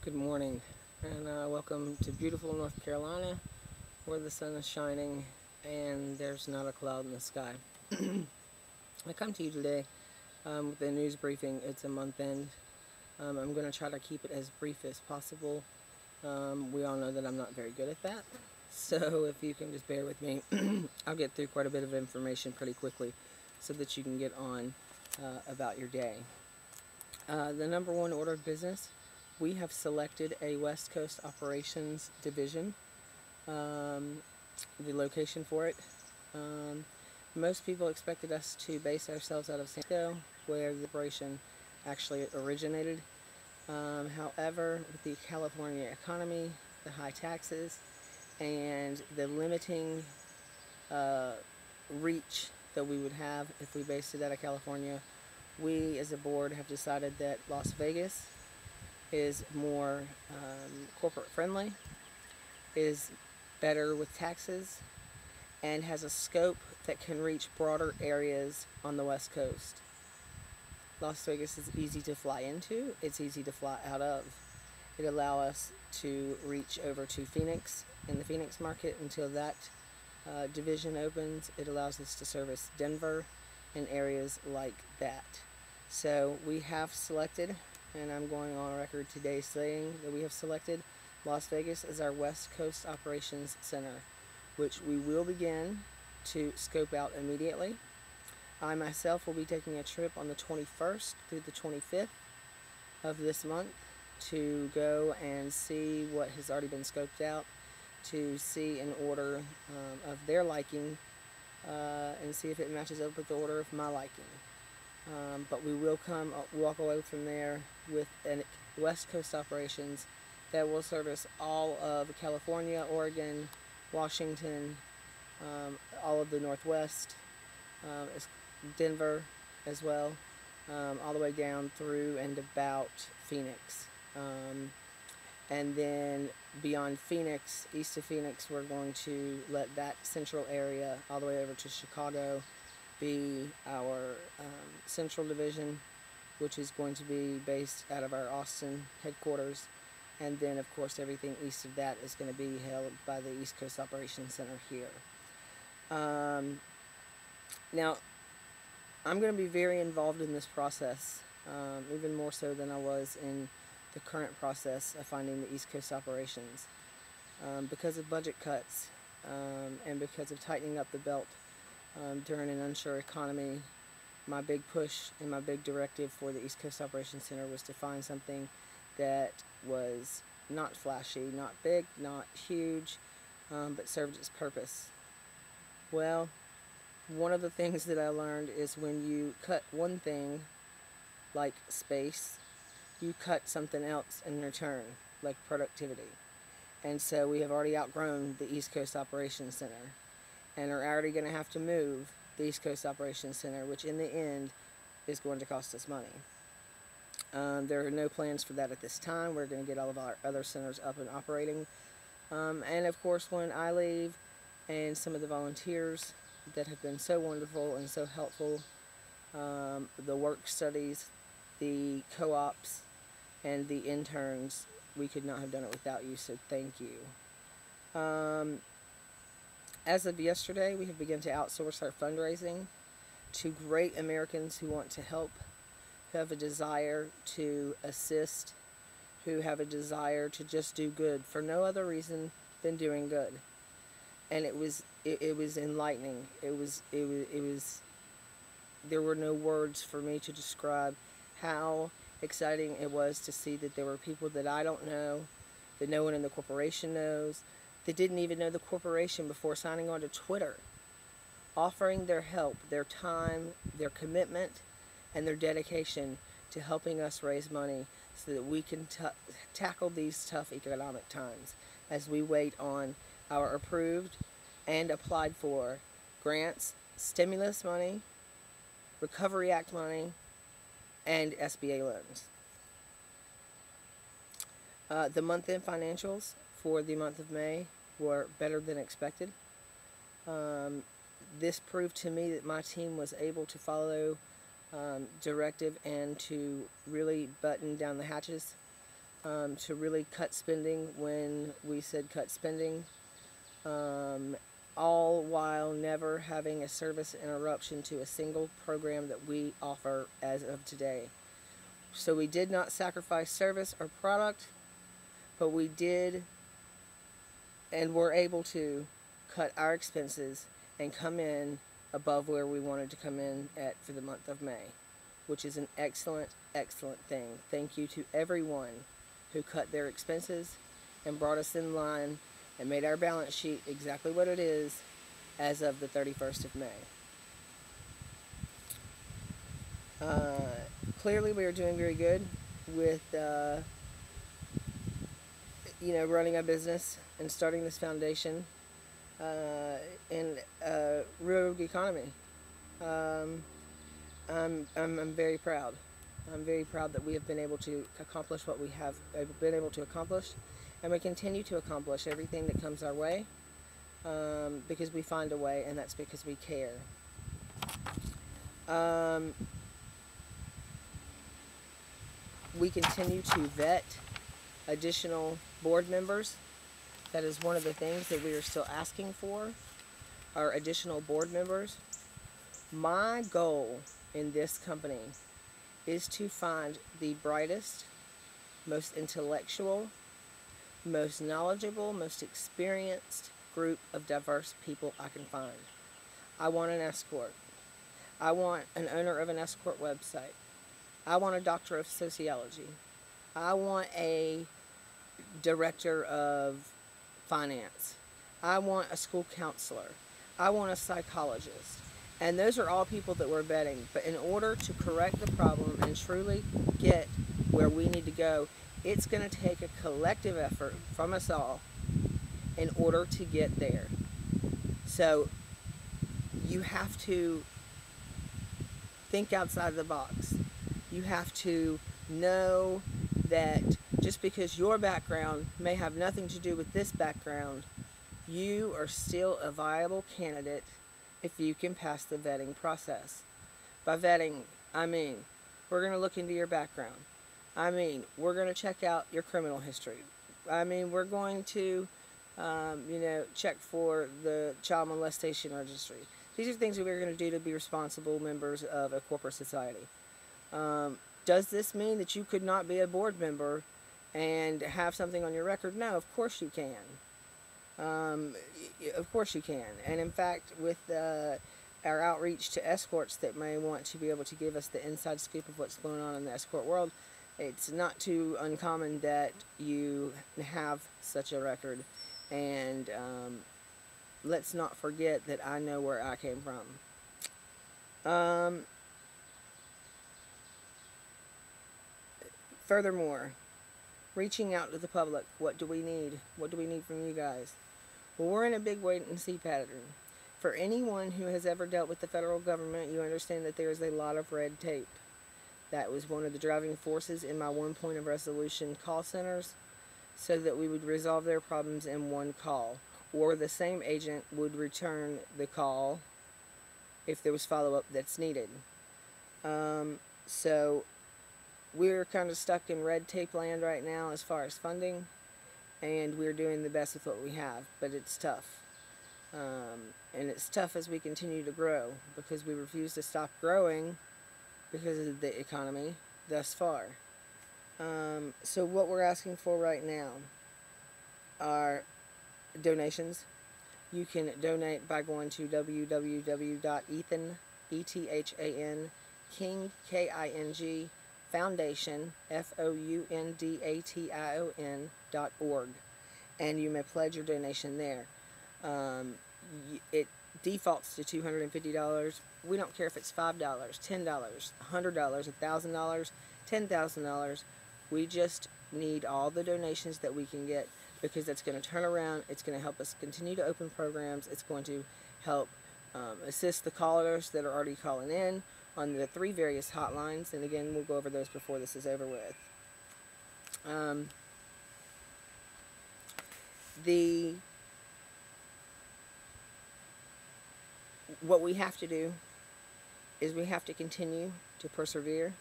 Good morning, and welcome to beautiful North Carolina, where the sun is shining and there's not a cloud in the sky. I come to you today with a news briefing. It's a month end. I'm going to try to keep it as brief as possible. We all know that I'm not very good at that, so if you can just bear with me, I'll get through quite a bit of information pretty quickly so that you can get on about your day. The number one order of business, we have selected a West Coast Operations Division, the location for it. Most people expected us to base ourselves out of San Francisco, where the operation actually originated. However, with the California economy, the high taxes, and the limiting reach that we would have if we based it out of California, we as a board have decided that Las Vegas is more corporate friendly, is better with taxes, and has a scope that can reach broader areas on the West Coast. Las Vegas is easy to fly into, it's easy to fly out of. It allows us to reach over to Phoenix in the Phoenix market until that division opens. It allows us to service Denver and areas like that. So we have selected, and I'm going on record today saying that we have selected Las Vegas as our West Coast Operations Center, which we will begin to scope out immediately. I myself will be taking a trip on the 21st through the 25th of this month to go and see what has already been scoped out, to see an order of their liking, and see if it matches up with the order of my liking. But we will walk away from there with a West Coast operations that will service all of California, Oregon, Washington, all of the Northwest, Denver as well, all the way down through and about Phoenix. And then beyond Phoenix, east of Phoenix, we're going to let that central area all the way over to Chicago be our central division, which is going to be based out of our Austin headquarters. And then, of course, everything east of that is going to be held by the East Coast Operations Center here. Now, I'm going to be very involved in this process, even more so than I was in the current process of finding the East Coast operations. Because of budget cuts and because of tightening up the belt during an unsure economy, my big push and my big directive for the East Coast Operations Center was to find something that was not flashy, not big, not huge, but served its purpose. Well, one of the things that I learned is when you cut one thing, like space, you cut something else in return, like productivity. And so we have already outgrown the East Coast Operations Center and are already going to have to move the East Coast Operations Center, which in the end is going to cost us money. There are no plans for that at this time. We're going to get all of our other centers up and operating. And of course, when I leave, and some of the volunteers that have been so wonderful and so helpful, the work studies, the co-ops, and the interns, we could not have done it without you, so thank you. As of yesterday, we have begun to outsource our fundraising to great Americans who want to help, who have a desire to assist, who have a desire to just do good for no other reason than doing good. And it was enlightening. It was there were no words for me to describe how exciting it was to see that there were people that I don't know, that no one in the corporation knows, that didn't even know the corporation before signing on to Twitter, offering their help, their time, their commitment, and their dedication to helping us raise money so that we can tackle these tough economic times as we wait on our approved and applied for grants, stimulus money, Recovery Act money, and SBA loans. The month-end financials for the month of May were better than expected. This proved to me that my team was able to follow directive and to really button down the hatches to really cut spending when we said cut spending, all while never having a service interruption to a single program that we offer as of today. So we did not sacrifice service or product, but we did and were able to cut our expenses and come in above where we wanted to come in at for the month of May, which is an excellent, excellent thing. Thank you to everyone who cut their expenses and brought us in line and made our balance sheet exactly what it is as of the 31st of May. Clearly we are doing very good with running a business and starting this foundation in a rogue economy. I'm very proud. I'm very proud that we have been able to accomplish what we have been able to accomplish, and we continue to accomplish everything that comes our way, because we find a way, and that's because we care. We continue to vet additional board members. That is one of the things that we are still asking for, are additional board members. My goal in this company is to find the brightest, most intellectual, most knowledgeable, most experienced group of diverse people I can find. I want an escort. I want an owner of an escort website. I want a doctor of sociology. I want a director of finance. I want a school counselor. I want a psychologist. And those are all people that we're vetting. But in order to correct the problem and truly get where we need to go, it's going to take a collective effort from us all in order to get there. So you have to think outside the box. You have to know that just because your background may have nothing to do with this background, you are still a viable candidate if you can pass the vetting process. By vetting, I mean, we're going to look into your background. I mean, we're going to check out your criminal history. I mean, we're going to, check for the child molestation registry. These are things that we're going to do to be responsible members of a corporate society. Does this mean that you could not be a board member and have something on your record? No, of course you can. Of course you can. And in fact, with our outreach to escorts that may want to be able to give us the inside scoop of what's going on in the escort world, it's not too uncommon that you have such a record. And let's not forget that I know where I came from. Furthermore, reaching out to the public. What do we need? What do we need from you guys? Well, we're in a big wait and see pattern. For anyone who has ever dealt with the federal government, you understand that there is a lot of red tape. That was one of the driving forces in my one point of resolution call centers, so that we would resolve their problems in one call, or the same agent would return the call if there was follow-up that's needed. So we're kind of stuck in red tape land right now as far as funding, and we're doing the best with what we have, but it's tough. And it's tough as we continue to grow, because we refuse to stop growing because of the economy thus far. So what we're asking for right now are donations. You can donate by going to www.ethan, E-T-H-A-N, King, K-I-N-G, Foundation, FOUNDATION.org, and you may pledge your donation there. It defaults to $250. We don't care if it's $5, $10, $100, $1,000, $10,000. We just need all the donations that we can get, because that's going to turn around. It's going to help us continue to open programs. It's going to help assist the callers that are already calling in on the 3 various hotlines, and again, we'll go over those before this is over with. What we have to do is we have to continue to persevere.